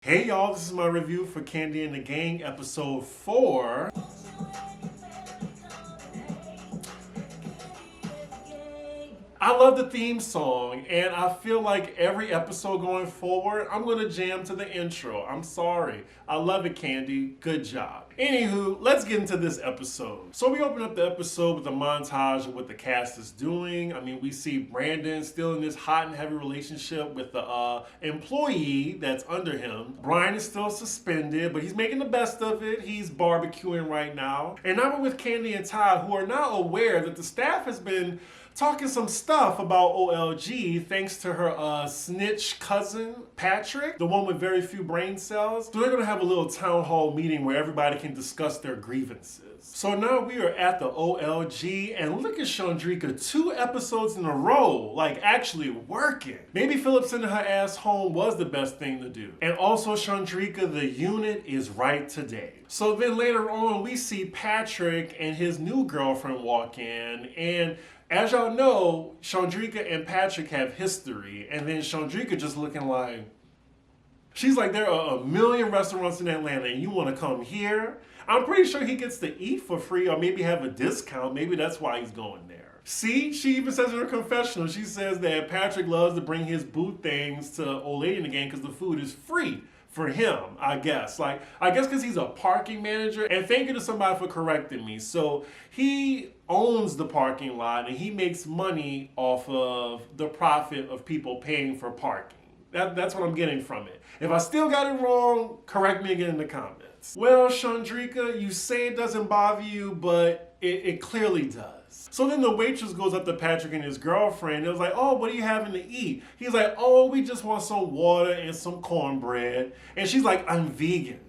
Hey y'all, this is my review for Kandi and the Gang, episode 4. I love the theme song, and I feel like every episode going forward, I'm going to jam to the intro. I'm sorry. I love it, Kandi. Good job. Anywho, let's get into this episode. So we open up the episode with a montage of what the cast is doing. I mean, we see Brandon still in this hot and heavy relationship with the employee that's under him. Brian is still suspended, but he's making the best of it. He's barbecuing right now. And now we're with Kandi and Todd, who are now aware that the staff has been talking some stuff about OLG thanks to her snitch cousin, Patrick, the one with very few brain cells. So they're going to have a little town hall meeting where everybody can discuss their grievances. So now we are at the OLG, and look at Shandricka 2 episodes in a row, like actually working. Maybe Philip sending her ass home was the best thing to do. And also Shandricka, the unit is right today. So then later on, we see Patrick and his new girlfriend walk in, and as y'all know, Shandricka and Patrick have history, and then Shandricka just looking like, she's like, there are a million restaurants in Atlanta and you want to come here? I'm pretty sure he gets to eat for free or maybe have a discount. Maybe that's why he's going there. See, she even says in her confessional, she says that Patrick loves to bring his boot things to Old Lady in the Gang because the food is free for him, I guess. Like, I guess because he's a parking manager. And thank you to somebody for correcting me. So he owns the parking lot and he makes money off of the profit of people paying for parking. That's what I'm getting from it. If I still got it wrong, correct me again in the comments. Well, Shandricka, you say it doesn't bother you, but it clearly does. So then the waitress goes up to Patrick and his girlfriend. It was like, oh, what are you having to eat? He's like, oh, we just want some water and some cornbread. And she's like, I'm vegan.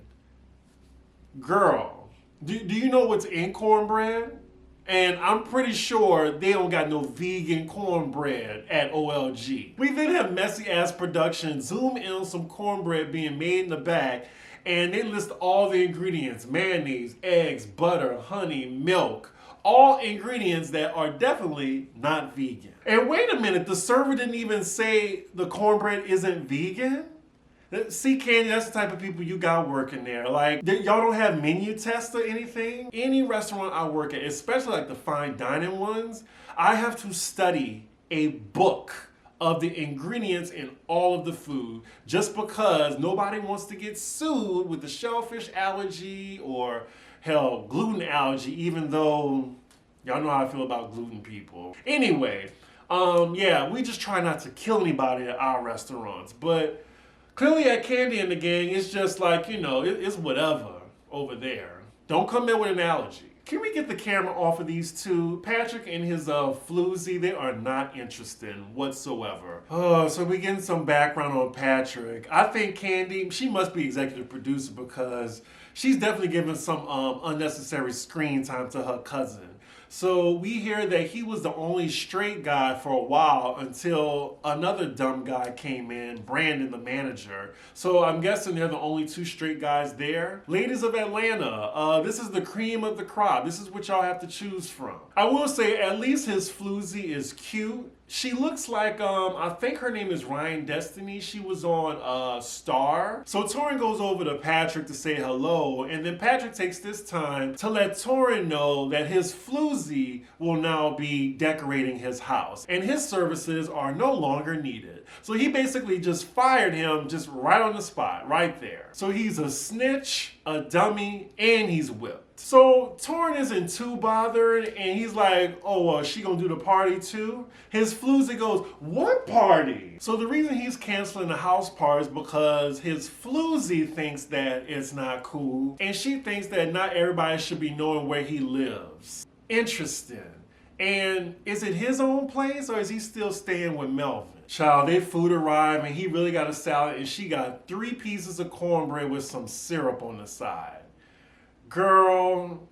Girl, do you know what's in cornbread? And I'm pretty sure they don't got no vegan cornbread at OLG. We then have messy ass production zoom in on some cornbread being made in the back, and they list all the ingredients: mayonnaise, eggs, butter, honey, milk. All ingredients that are definitely not vegan. And wait a minute, the server didn't even say the cornbread isn't vegan? See, Kandi, that's the type of people you got working there. Like, y'all don't have menu tests or anything? Any restaurant I work at, especially like the fine dining ones, I have to study a book of the ingredients in all of the food just because nobody wants to get sued with the shellfish allergy or, hell, gluten allergy, even though y'all know how I feel about gluten people. Anyway, yeah, we just try not to kill anybody at our restaurants, but clearly at Kandi and the Gang, it's just like, you know, it's whatever over there. Don't come in with an allergy. Can we get the camera off of these two? Patrick and his floozy, they are not interested whatsoever. Oh, so we getting some background on Patrick. I think Kandi, she must be executive producer because she's definitely giving some unnecessary screen time to her cousin. So we hear that he was the only straight guy for a while until another dumb guy came in, Brandon, the manager. So I'm guessing they're the only 2 straight guys there. Ladies of Atlanta, this is the cream of the crop. This is what y'all have to choose from. I will say at least his floozy is cute. She looks like, I think her name is Ryan Destiny. She was on Star. So Tauren goes over to Patrick to say hello, and then Patrick takes this time to let Tauren know that his floozy will now be decorating his house, and his services are no longer needed. So he basically just fired him just right on the spot, right there. So he's a snitch, a dummy, and he's whipped. So Tauren isn't too bothered, and he's like, oh, she gonna do the party too? His floozy goes, what party? So the reason he's canceling the house party is because his floozy thinks that it's not cool, and she thinks that not everybody should be knowing where he lives. Interesting. And is it his own place, or is he still staying with Melvin? Child, their food arrived, and he really got a salad, and she got 3 pieces of cornbread with some syrup on the side. Girl,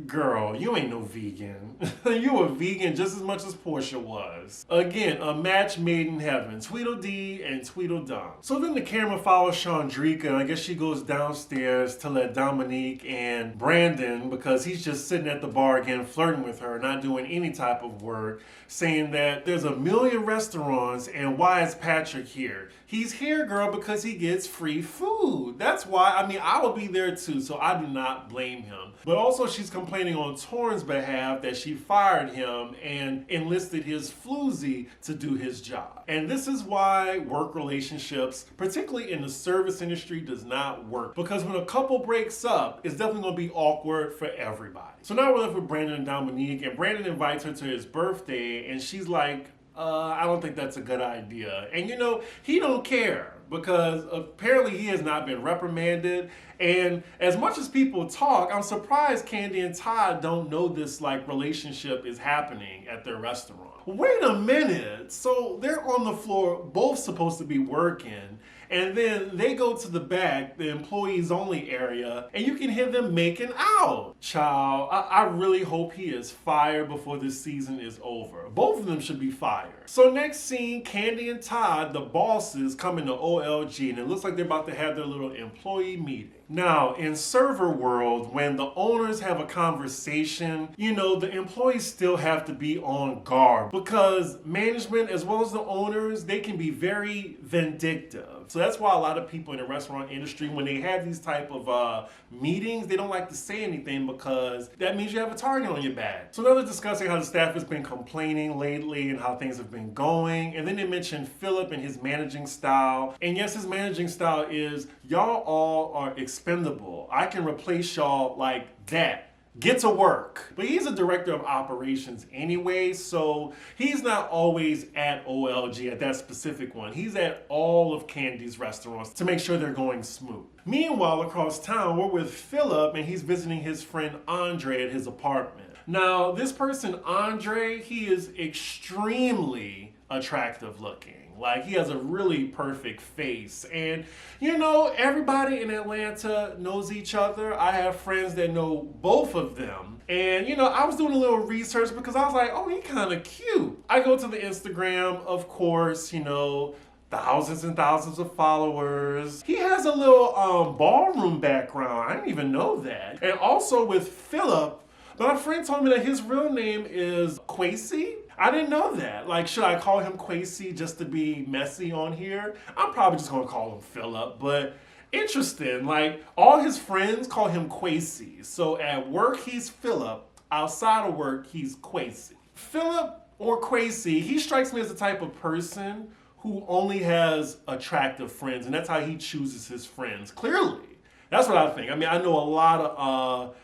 Girl, you ain't no vegan. You a vegan just as much as Portia was. Again, a match made in heaven. Tweedledee and Tweedledum. So then the camera follows Shandricka, and I guess she goes downstairs to let Dominique and Brandon, because he's just sitting at the bar again flirting with her, not doing any type of work, saying that there's 1,000,000 restaurants and why is Patrick here? He's here, girl, because he gets free food. That's why. I mean, I would be there too, so I do not blame him. But also she's complaining on Tauren's behalf that she fired him and enlisted his floozy to do his job. And this is why work relationships, particularly in the service industry, does not work. Because when a couple breaks up, it's definitely going to be awkward for everybody. So now we're left with Brandon and Dominique, and Brandon invites her to his birthday, and she's like, I don't think that's a good idea. And you know, he don't care, because apparently he has not been reprimanded. And as much as people talk, I'm surprised Kandi and Todd don't know this like relationship is happening at their restaurant. Wait a minute. So they're on the floor, both supposed to be working, and then they go to the back, the employees only area, and you can hear them making out. Child, I really hope he is fired before this season is over. Both of them should be fired. So next scene, Kandi and Todd, the bosses, come into OLG, and it looks like they're about to have their little employee meeting. Now, in server world, when the owners have a conversation, you know, the employees still have to be on guard, because management as well as the owners, they can be very vindictive. So that's why a lot of people in the restaurant industry, when they have these type of meetings, they don't like to say anything, because that means you have a target on your back. So now they're discussing how the staff has been complaining lately and how things have been going. And then they mentioned Philip and his managing style. And yes, his managing style is, y'all all are expendable. I can replace y'all like that. Get to work. But he's a director of operations anyway, so he's not always at OLG, at that specific one. He's at all of Kandi's restaurants to make sure they're going smooth. Meanwhile, across town, we're with Philip, and he's visiting his friend Andre at his apartment. Now, this person, Andre, he is extremely attractive looking. Like, he has a really perfect face. And, you know, everybody in Atlanta knows each other. I have friends that know both of them. And, you know, I was doing a little research because I was like, oh, he kind of cute. I go to the Instagram, of course, you know, thousands and thousands of followers. He has a little ballroom background. I didn't even know that. And also with Philip, my friend told me that his real name is Kwesi. I didn't know that. Like, should I call him Kwesi just to be messy on here? I'm probably just gonna call him Philip, but interesting. Like, all his friends call him Kwesi. So at work, he's Philip. Outside of work, he's Kwesi. Philip or Kwesi, he strikes me as the type of person who only has attractive friends, and that's how he chooses his friends. Clearly. That's what I think. I mean, I know a lot of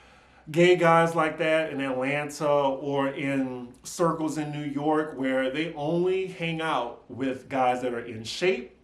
gay guys like that in Atlanta or in circles in New York where they only hang out with guys that are in shape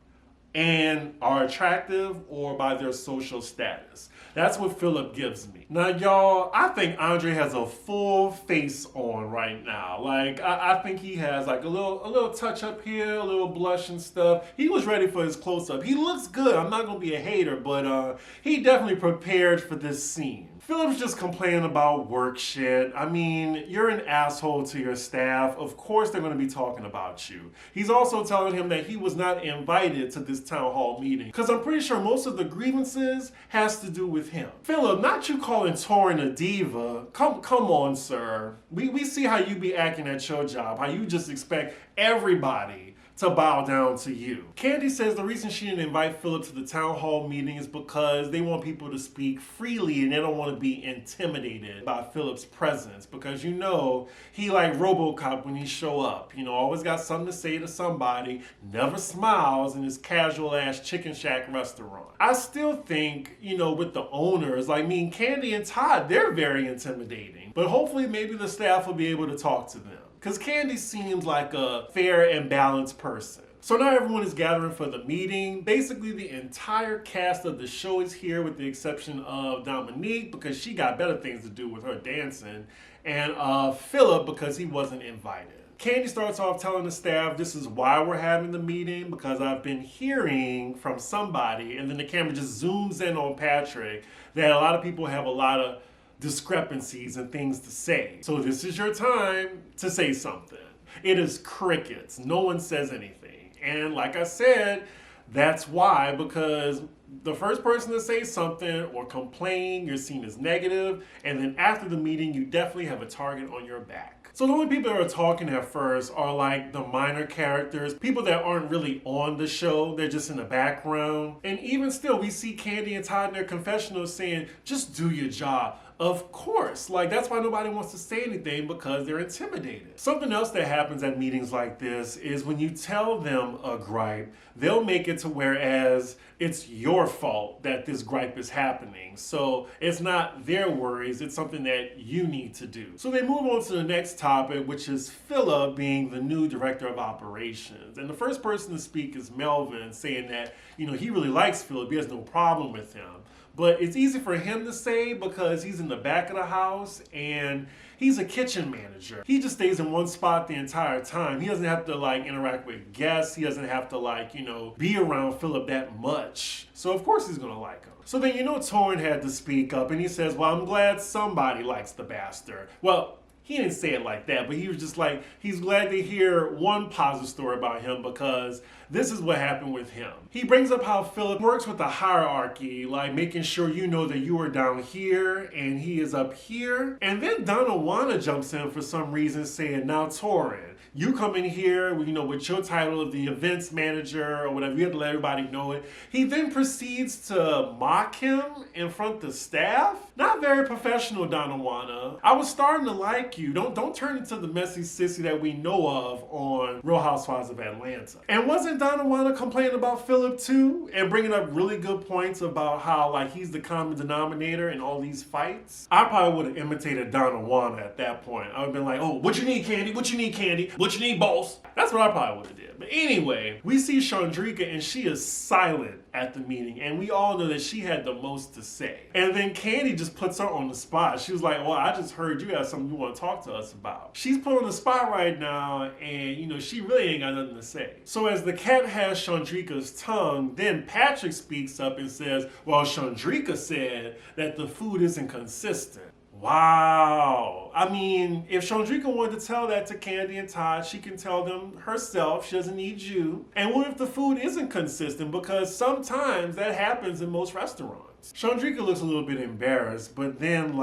and are attractive or by their social status. That's what Philip gives me. Now, y'all, I think Andre has a full face on right now. Like, I think he has like a little touch up here, a little blush and stuff. He was ready for his close-up. He looks good. I'm not gonna be a hater, but he definitely prepared for this scene. Philip's just complaining about work shit. I mean, you're an asshole to your staff. Of course they're going to be talking about you. He's also telling him that he was not invited to this town hall meeting, because I'm pretty sure most of the grievances has to do with him. Philip, not you calling Tauren a diva. Come on, sir. We see how you be acting at your job, how you just expect everybody to bow down to you. Kandi says the reason she didn't invite Philip to the town hall meeting is because they want people to speak freely and they don't want to be intimidated by Philip's presence, because you know he like RoboCop when he show up. You know, always got something to say to somebody, never smiles in his casual ass Chicken Shack restaurant. I still think, you know, with the owners, like me and Kandi and Todd, they're very intimidating. But hopefully maybe the staff will be able to talk to them, because Kandi seems like a fair and balanced person. So now everyone is gathering for the meeting. Basically, the entire cast of the show is here with the exception of Dominique, because she got better things to do with her dancing, and Philip, because he wasn't invited. Kandi starts off telling the staff this is why we're having the meeting, because I've been hearing from somebody, and then the camera just zooms in on Patrick, that a lot of people have a lot of discrepancies and things to say. So this is your time to say something. It is crickets. No one says anything. And like I said, that's why, because the first person to say something or complain, you're seen as negative, and then after the meeting, you definitely have a target on your back. So the only people that are talking at first are like the minor characters, people that aren't really on the show, they're just in the background. And even still, we see Kandi and Todd in their confessionals saying, just do your job. Of course, like that's why nobody wants to say anything, because they're intimidated. Something else that happens at meetings like this is when you tell them a gripe, they'll make it to whereas it's your fault that this gripe is happening. So it's not their worries, it's something that you need to do. So they move on to the next topic, which is Philip being the new director of operations. And the first person to speak is Melvin, saying that, he really likes Philip, he has no problem with him. But it's easy for him to say because he's in the back of the house and he's a kitchen manager. He just stays in one spot the entire time. He doesn't have to interact with guests. He doesn't have to be around Philip that much. So of course he's gonna like him. So then Tauren had to speak up and he says, well, I'm glad somebody likes the bastard. Well, he didn't say it like that, but he was just like, he's glad to hear one positive story about him because this is what happened with him. He brings up how Philip works with the hierarchy, like making sure you know that you are down here and he is up here. And then Donawana jumps in for some reason saying, now Tauren, you come in here, with your title of the events manager or whatever, you have to let everybody know it. He then proceeds to mock him in front of the staff. Not very professional, Donawana. I was starting to like you. Don't turn into the messy sissy that we know of on Real Housewives of Atlanta. And wasn't Donawana complaining about Philip too? And bringing up really good points about how he's the common denominator in all these fights? I probably would have imitated Donawana at that point. I would have been like, oh, what you need, Kandi? What you need, Kandi? What you need, boss? That's what I probably would have did. But anyway, we see Shandricka and she is silent at the meeting. And we all know that she had the most to say. And then Kandi just puts her on the spot. She was like, well, I just heard you have something you want to talk to us about. She's put on the spot right now and, she really ain't got nothing to say. So as the cat has Shandricka's tongue, then Patrick speaks up and says, well, Shandricka said that the food isn't consistent. Wow. I mean, if Shandricka wanted to tell that to Kandi and Todd, she can tell them herself. She doesn't need you. And what if the food isn't consistent? Because sometimes that happens in most restaurants. Shandricka looks a little bit embarrassed, but then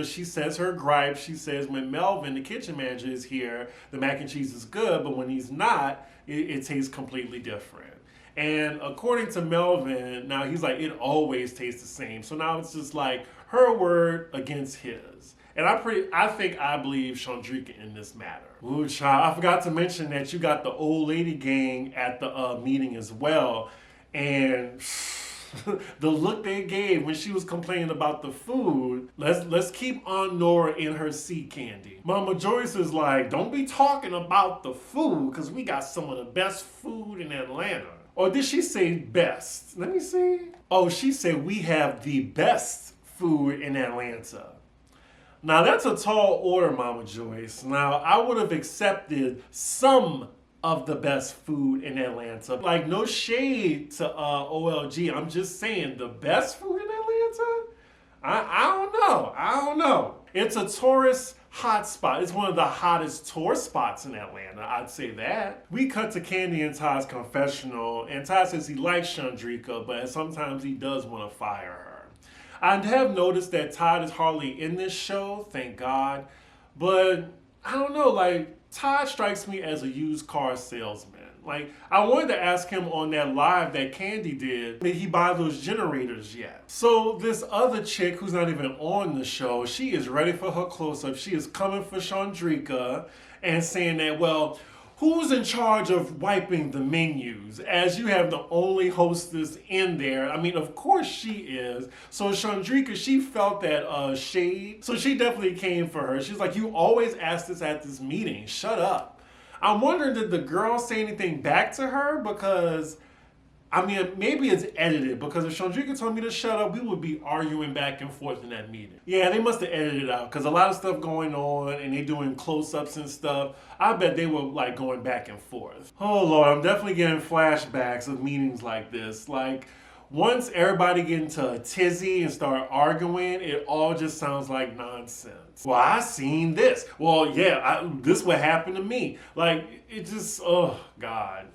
she says her gripe. She says when Melvin, the kitchen manager, is here, the mac and cheese is good, but when he's not, it tastes completely different. And according to Melvin, now he's like, it always tastes the same. So now it's just her word against his. And I believe Shandricka in this matter. Ooh, child, I forgot to mention that you got the old lady gang at the meeting as well. And the look they gave when she was complaining about the food, let's keep on Nora in her seat, Kandi. Mama Joyce is like, don't be talking about the food because we got some of the best food in Atlanta. Or did she say best? Let me see. Oh, she said we have the best food in Atlanta. Now that's a tall order, Mama Joyce. Now I would have accepted some of the best food in Atlanta. No shade to OLG. I'm just saying the best food in Atlanta? I don't know. It's a tourist hotspot. It's one of the hottest tour spots in Atlanta, I'd say that. We cut to Kandi and Todd's confessional, and Todd says he likes Shandricka, but sometimes he does want to fire her. I have noticed that Todd is hardly in this show, thank God, but I don't know, Todd strikes me as a used car salesman. I wanted to ask him on that live that Kandi did he buy those generators yet? So this other chick who's not even on the show, she is ready for her close-up. She is coming for Shandricka and saying that, well, who's in charge of wiping the menus? As you have the only hostess in there. I mean, of course she is. So Shandricka, she felt that shade. So she definitely came for her. She's like, you always ask this at this meeting. Shut up. I'm wondering, did the girl say anything back to her? Because, maybe it's edited. Because if Shandricka told me to shut up, we would be arguing back and forth in that meeting. Yeah, they must have edited it out. Because a lot of stuff going on and they doing close-ups and stuff. I bet they were going back and forth. Oh, Lord, I'm definitely getting flashbacks of meetings like this. Once everybody get into a tizzy and start arguing, it all just sounds like nonsense. Well, I seen this. Well, yeah, this what happened to me. Like, it just, oh, God.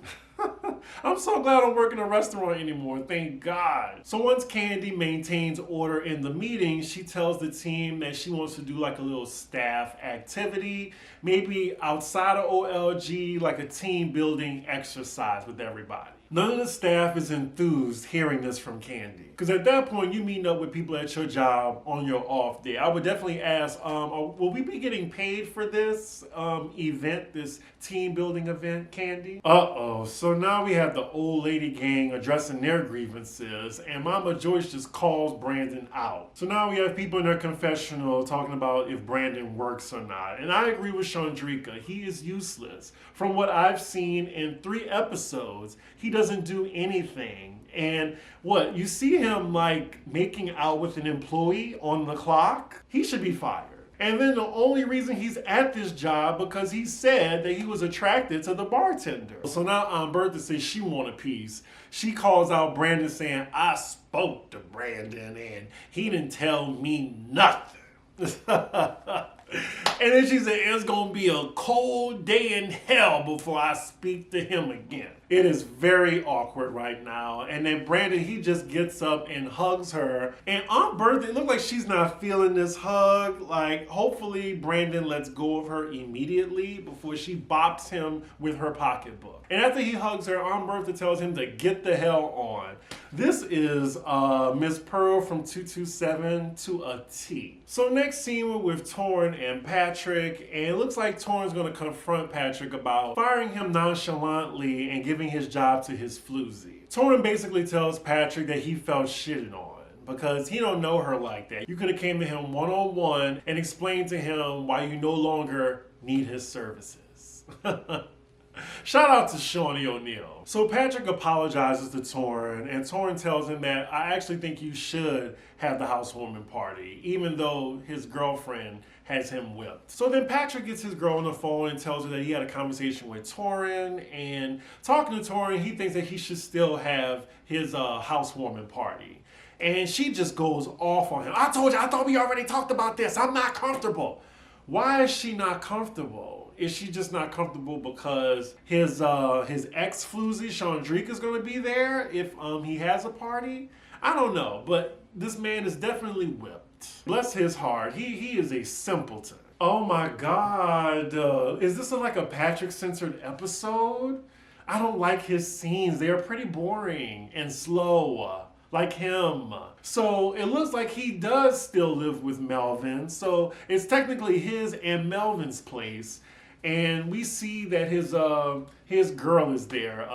I'm so glad I don't work in a restaurant anymore, thank God. So once Kandi maintains order in the meeting, she tells the team that she wants to do like a little staff activity, maybe outside of OLG, like a team building exercise with everybody. None of the staff is enthused hearing this from Kandi. Because at that point, you meet up with people at your job on your off day. I would definitely ask, will we be getting paid for this event, this team building event, Kandi? Uh-oh, so now we have the old lady gang addressing their grievances, and Mama Joyce just calls Brandon out. So now we have people in their confessional talking about if Brandon works or not. And I agree with Shandricka, he is useless. From what I've seen in 3 episodes, he doesn't do anything. And what, you see him like making out with an employee on the clock? He should be fired. And then the only reason he's at this job because he said that he was attracted to the bartender. So now Aunt Bertha says she want a piece. She calls out Brandon saying, I spoke to Brandon and he didn't tell me nothing. And then she said, it's gonna be a cold day in hell before I speak to him again. It is very awkward right now. And then Brandon, he just gets up and hugs her. And Aunt Bertha, it looks like she's not feeling this hug. Like, hopefully Brandon lets go of her immediately before she bops him with her pocketbook. And after he hugs her, Aunt Bertha tells him to get the hell on. This is Miss Pearl from 227 to a T. So next scene we're with Tauren and Patrick, and it looks like Tauren's gonna confront Patrick about firing him nonchalantly and giving his job to his floozy. Tauren basically tells Patrick that he felt shitted on because he don't know her like that. You could have came to him one-on-one and explained to him why you no longer need his services. Shout out to Shawnee O'Neal. So Patrick apologizes to Tauren, and Tauren tells him that I actually think you should have the housewarming party, even though his girlfriend has him whipped. So then Patrick gets his girl on the phone and tells her that he had a conversation with Tauren, and talking to Tauren, he thinks that he should still have his housewarming party. And she just goes off on him. I told you, I thought we already talked about this. I'm not comfortable. Why is she not comfortable? Is she just not comfortable because his ex-floozy, Shandricka, is going to be there if he has a party? I don't know, but this man is definitely whipped. Bless his heart. He is a simpleton. Oh my God. Is this like a Patrick-censored episode? I don't like his scenes. They are pretty boring and slow. Like him. So it looks like he does still live with Melvin. So it's technically his and Melvin's place. And we see that his girl is there,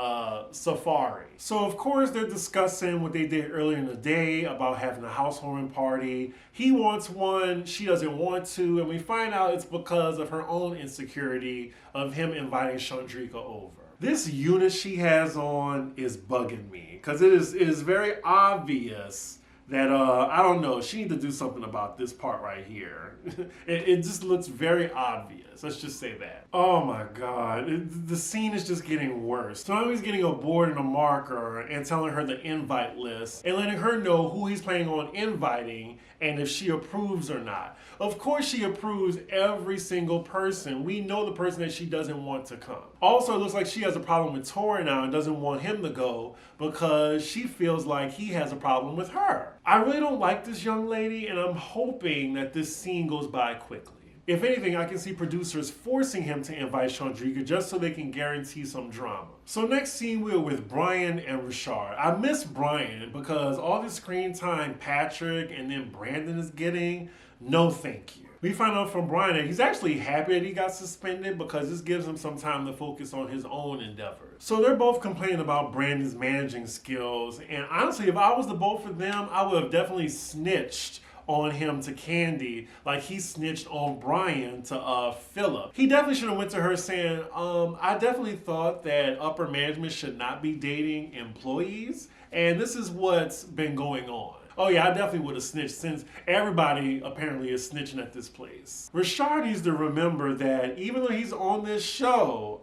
Safari. So of course they're discussing what they did earlier in the day about having a housewarming party. He wants one, she doesn't want to, and we find out it's because of her own insecurity of him inviting Shandricka over. This unit she has on is bugging me because it is very obvious that, I don't know, she needs to do something about this part right here. it just looks very obvious. Let's just say that. Oh my God. The scene is just getting worse. So now he's getting a board and a marker and telling her the invite list and letting her know who he's planning on inviting and if she approves or not. Of course she approves every single person. We know the person that she doesn't want to come. Also, it looks like she has a problem with Tauren now and doesn't want him to go because she feels like he has a problem with her. I really don't like this young lady, and I'm hoping that this scene goes by quickly. If anything, I can see producers forcing him to invite Shandricka just so they can guarantee some drama. So next scene, we're with Brian and Richard. I miss Brian because all the screen time Patrick and then Brandon is getting, no thank you. We find out from Brian that he's actually happy that he got suspended because this gives him some time to focus on his own endeavors. So they're both complaining about Brandon's managing skills, and honestly, if I was the both of them, I would have definitely snitched on him to Kandi like he snitched on Brian to Philip. He definitely should have went to her saying, I definitely thought that upper management should not be dating employees, and this is what's been going on. Oh yeah, I definitely would have snitched since everybody apparently is snitching at this place. Richard needs to remember that even though he's on this show,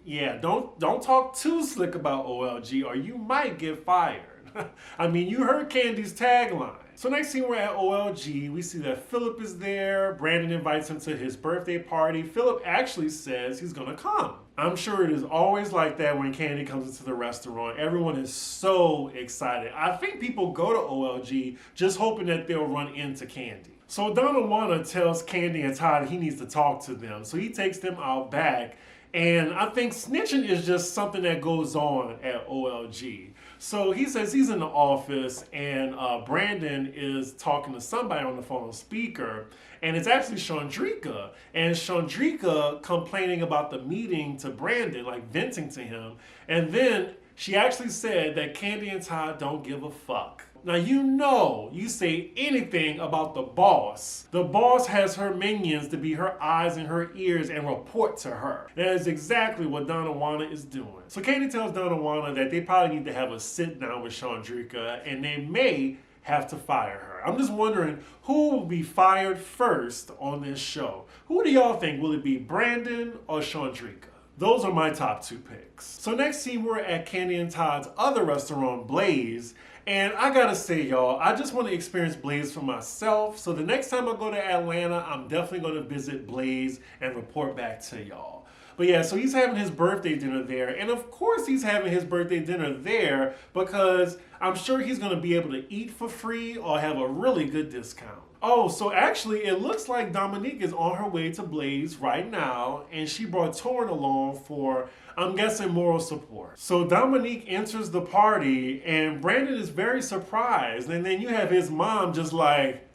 yeah, don't talk too slick about OLG or you might get fired. I mean, you heard Kandi's tagline. So next scene, we're at OLG. We see that Philip is there. Brandon invites him to his birthday party. Philip actually says he's gonna come. I'm sure it is always like that when Kandi comes into the restaurant. Everyone is so excited. I think people go to OLG just hoping that they'll run into Kandi. So Donna tells Kandi and Todd he needs to talk to them. So he takes them out back. And I think snitching is just something that goes on at OLG. So he says he's in the office and Brandon is talking to somebody on the phone speaker, and it's actually Shandricka. And Shandricka complaining about the meeting to Brandon, like venting to him. And then she actually said that Kandi and Todd don't give a fuck. Now, you say anything about the boss. The boss has her minions to be her eyes and her ears and report to her. That is exactly what Donna is doing. So Kandi tells Donna that they probably need to have a sit down with Shandricka and they may have to fire her. I'm just wondering who will be fired first on this show. Who do y'all think? Will it be Brandon or Shandricka? Those are my top 2 picks. So next scene, we're at Kandi and Todd's other restaurant, Blaze. And I gotta say, y'all, I just want to experience Blaze for myself. So the next time I go to Atlanta, I'm definitely going to visit Blaze and report back to y'all. But yeah, so he's having his birthday dinner there. And of course he's having his birthday dinner there because I'm sure he's going to be able to eat for free or have a really good discount. Oh, so actually it looks like Dominique is on her way to Blaze right now, and she brought Tauren along for, I'm guessing, moral support. So Dominique enters the party and Brandon is very surprised, and then you have his mom just like,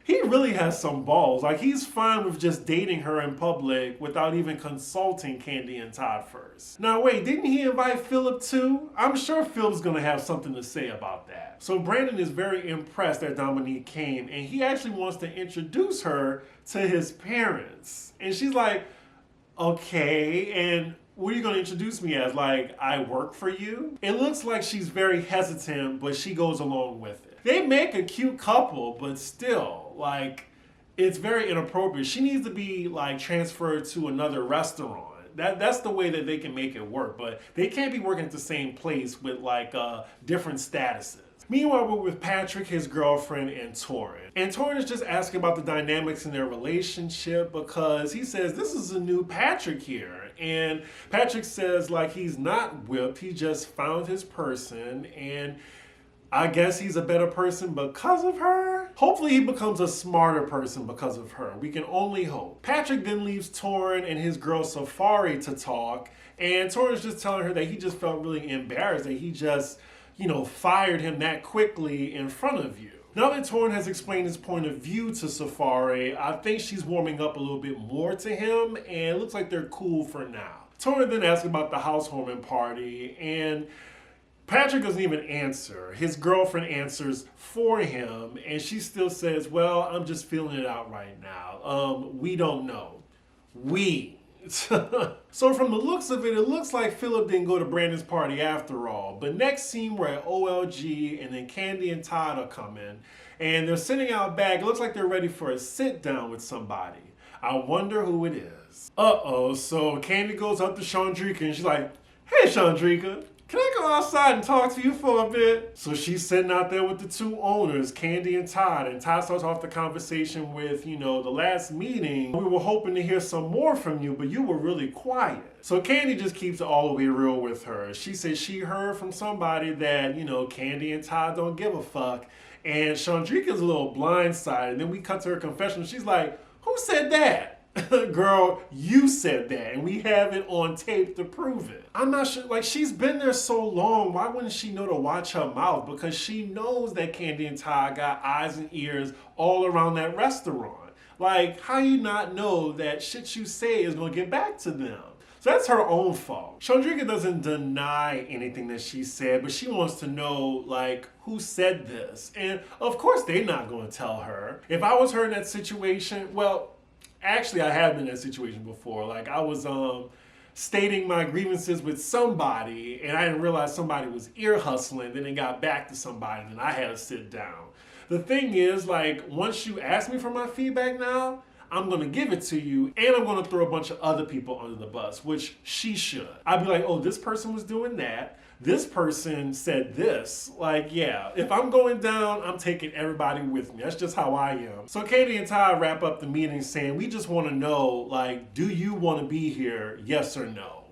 he really has some balls. Like, he's fine with just dating her in public without even consulting Kandi and Todd first. Now wait, didn't he invite Philip too? I'm sure Philip's gonna have something to say about that. So Brandon is very impressed that Dominique came, and he actually wants to introduce her to his parents. And she's like, okay, and what are you gonna introduce me as? Like, I work for you? It looks like she's very hesitant, but she goes along with it. They make a cute couple, but still, like, it's very inappropriate. She needs to be like transferred to another restaurant. That's the way that they can make it work, but they can't be working at the same place with like different statuses. Meanwhile, we're with Patrick, his girlfriend, and Tauren. And Tauren is just asking about the dynamics in their relationship because he says, this is a new Patrick here. And Patrick says, like, he's not whipped, he just found his person, and I guess he's a better person because of her? Hopefully he becomes a smarter person because of her. We can only hope. Patrick then leaves Tauren and his girl Safari to talk, and Tauren's just telling her that he just felt really embarrassed that he just, fired him that quickly in front of you. Now that Tauren has explained his point of view to Safari, I think she's warming up a little bit more to him, and it looks like they're cool for now. Tauren then asks about the housewarming party, and Patrick doesn't even answer. His girlfriend answers for him, and she still says, well, I'm just feeling it out right now. We don't know. So from the looks of it, it looks like Philip didn't go to Brandon's party after all. But next scene, we're at OLG, and then Kandi and Todd are coming, and they're sitting out back. It looks like they're ready for a sit down with somebody. I wonder who it is. Uh-oh, so Kandi goes up to Shandricka, and she's like, hey, Shandricka, can I go outside and talk to you for a bit? So she's sitting out there with the 2 owners, Kandi and Todd starts off the conversation with, the last meeting, we were hoping to hear some more from you, but you were really quiet. So Kandi just keeps it all the way real with her. She says she heard from somebody that, Kandi and Todd don't give a fuck, and Shandricka's a little blindsided, and then we cut to her confession, she's like, who said that? Girl, you said that, and we have it on tape to prove it. I'm not sure, like, she's been there so long, why wouldn't she know to watch her mouth? Because she knows that Kandi and Todd got eyes and ears all around that restaurant. Like, how you not know that shit you say is gonna get back to them? So that's her own fault. Shandricka doesn't deny anything that she said, but she wants to know, like, who said this? And of course they're not gonna tell her. If I was her in that situation, well, actually, I have been in that situation before. Like, I was stating my grievances with somebody, and I didn't realize somebody was ear hustling. Then it got back to somebody, and I had to sit down. The thing is, like, once you ask me for my feedback now, I'm gonna give it to you, and I'm gonna throw a bunch of other people under the bus, which she should. I'd be like, oh, this person was doing that. This person said this. Like, yeah, if I'm going down, I'm taking everybody with me. That's just how I am. So Kandi and Todd wrap up the meeting saying, we just want to know, like, do you want to be here? Yes or no?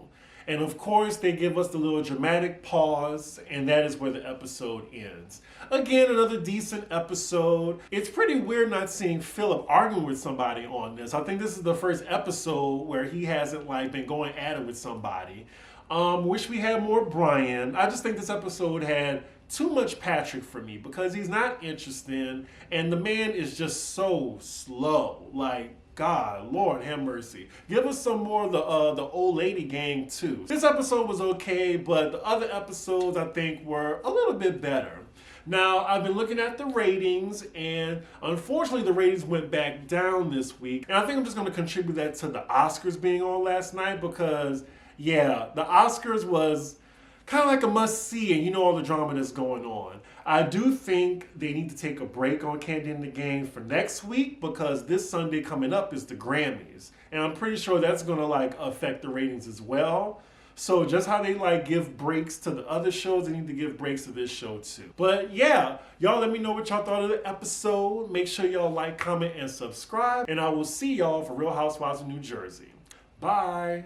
And of course, they give us the little dramatic pause, and that is where the episode ends. Again, another decent episode. It's pretty weird not seeing Philip arguing with somebody on this. I think this is the first episode where he hasn't like been going at it with somebody. Wish we had more Brian. I just think this episode had too much Patrick for me because he's not interesting, and the man is just so slow. Like, God, Lord have mercy. Give us some more of the old lady gang too. This episode was okay, but the other episodes I think were a little bit better. Now, I've been looking at the ratings, and unfortunately the ratings went back down this week. And I think I'm just going to contribute that to the Oscars being on last night because, yeah, the Oscars was kind of like a must-see, and you know all the drama that's going on. I do think they need to take a break on Kandi and the Gang for next week because this Sunday coming up is the Grammys. And I'm pretty sure that's going to like affect the ratings as well. So just how they like give breaks to the other shows, they need to give breaks to this show too. But yeah, y'all let me know what y'all thought of the episode. Make sure y'all like, comment, and subscribe. And I will see y'all for Real Housewives of New Jersey. Bye.